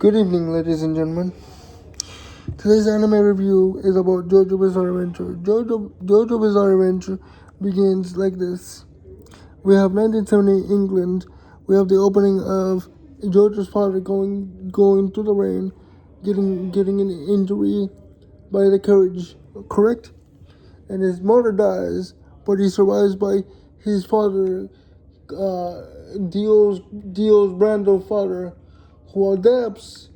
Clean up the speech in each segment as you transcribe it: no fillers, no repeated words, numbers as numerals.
Good evening, ladies and gentlemen. Today's anime review is about JoJo Bizarre Adventure. JoJo Bizarre Adventure begins like this. We have 1970 England. We have the opening of JoJo's father going through the rain, getting an injury by the carriage, correct? And his mother dies, but he survives by his father, Dio's Brando father, who adopts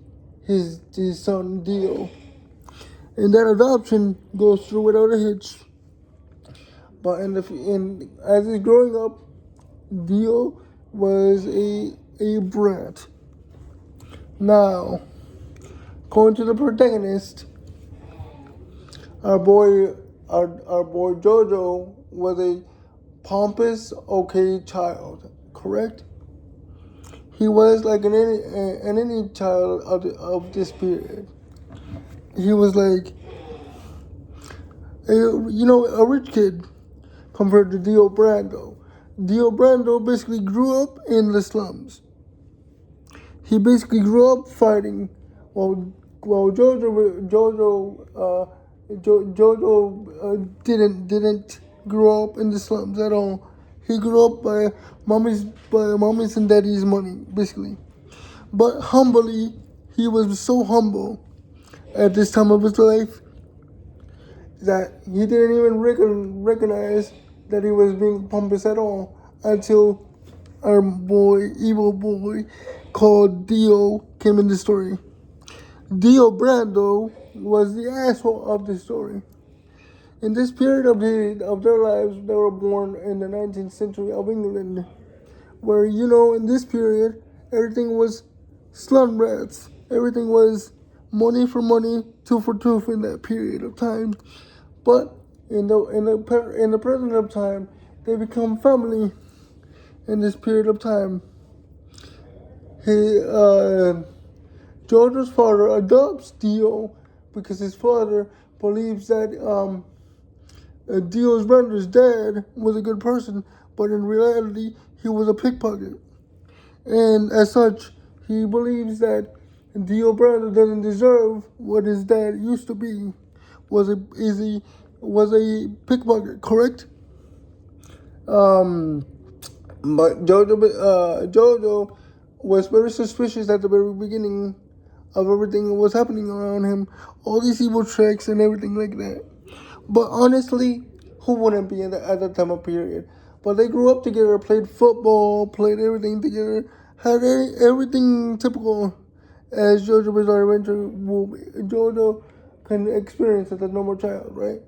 his son Dio. And that adoption goes through without a hitch. But as he's growing up, Dio was a brat. Now, going to the protagonist, our boy JoJo was a pompous, okay child, correct? He was like any child of this period. He was like a rich kid compared to Dio Brando. Dio Brando basically grew up in the slums. He basically grew up fighting, while Jojo didn't grow up in the slums at all. He grew up by mommy's and daddy's money, basically. But humbly, he was so humble at this time of his life that he didn't even recognize that he was being pompous at all until our evil boy called Dio came in the story. Dio Brando was the asshole of the story. In this period of their lives, they were born in the 19th century of England, where, in this period, everything was slum rats. Everything was money for money, tooth for tooth in that period of time. But in the present of time, they become family in this period of time. George's father adopts Dio because his father believes that Dio's brother's dad was a good person, but in reality, he was a pickpocket. And as such, he believes that Dio Brando doesn't deserve what his dad used to be. Was a pickpocket, correct? But Jojo was very suspicious at the very beginning of everything that was happening around him, all these evil tricks and everything like that. But honestly, who wouldn't be at that time of period? But they grew up together, played football, played everything together, had everything typical as JoJo Bizarre Adventure JoJo can experience as a normal child, right?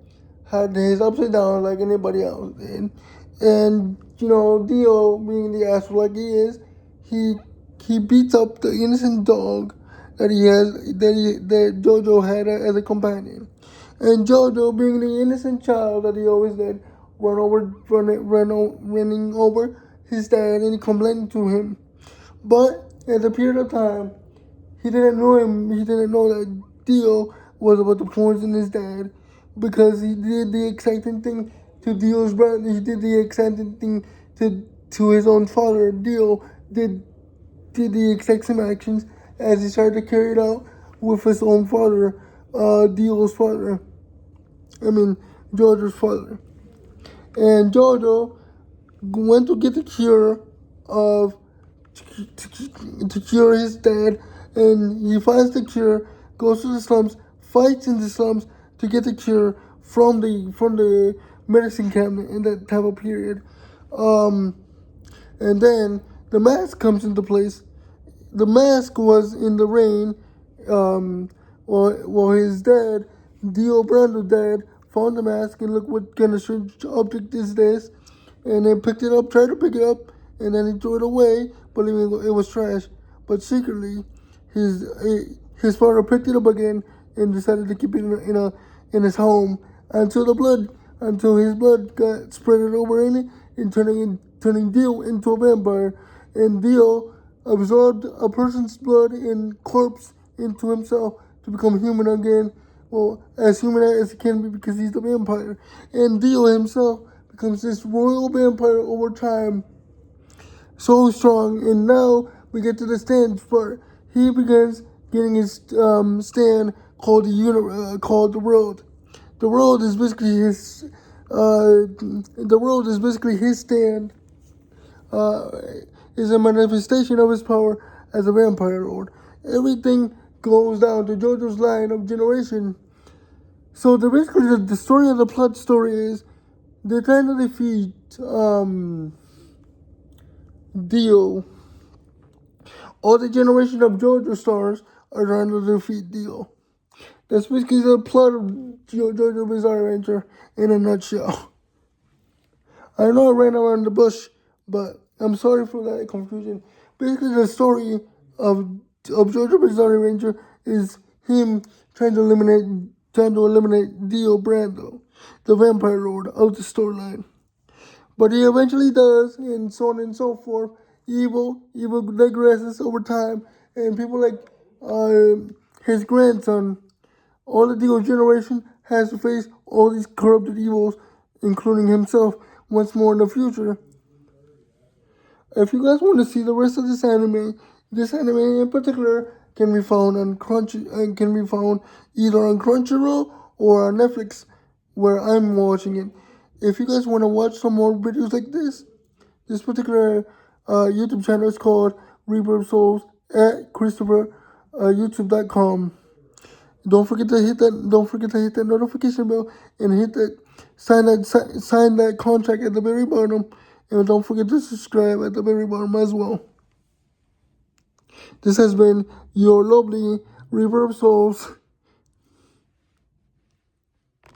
Had his ups and downs like anybody else did. And Dio, being the asshole like he is, he beats up the innocent dog that JoJo had as a companion. And JoJo, being the innocent child that he always did, running over his dad and complaining to him. But at the period of time, he didn't know him. He didn't know that Dio was about to poison his dad, because he did the exciting thing to Dio's brother. He did the exciting thing to his own father. Dio did the exact same actions as he tried to carry it out with his own father, Dio's father. George's father. And Jojo went to get the cure to cure his dad, and he finds the cure, goes to the slums, fights in the slums to get the cure from the medicine cabinet in that type of period. And then the mask comes into place. The mask was in the rain, while his dad, Dio Brando's dad, found the mask and looked what kind of strange object is this, and then picked it up, tried to pick it up, and then he threw it away, believing it was trash. But secretly, his father picked it up again and decided to keep it in his home until his blood got spread over in it and turning Dio into a vampire. And Dio absorbed a person's blood and corpse into himself to become human again. Well, as human as he can be, because he's the vampire. And Dio himself becomes this royal vampire over time. So strong. And now we get to the stand part. He begins getting his stand called called the world. The world is basically his. The world is basically his stand. Uh, is a manifestation of his power as a vampire lord. Everything goes down to JoJo's line of generation. So the story of the plot story is they're trying to defeat Dio. All the generation of JoJo stars are trying to defeat Dio. That's basically the plot of JoJo Bizarre Adventure in a nutshell. I know I ran around the bush, but I'm sorry for that confusion. Basically, the story of JoJo Bizarre Adventure is him trying to eliminate Dio Brando, the vampire lord of the storyline. But he eventually does, and so on and so forth. Evil digresses over time, and people like his grandson, all the Dio generation has to face all these corrupted evils, including himself, once more in the future. If you guys want to see the rest of this anime in particular can be found on can be found either on Crunchyroll or on Netflix, where I'm watching it. If you guys want to watch some more videos like this particular YouTube channel is called Reaper of Souls at Christopher YouTube.com. Don't forget to hit that. Don't forget to hit that notification bell and hit that sign that contract at the very bottom. And don't forget to subscribe at the very bottom as well. This has been your lovely Reaper of Souls.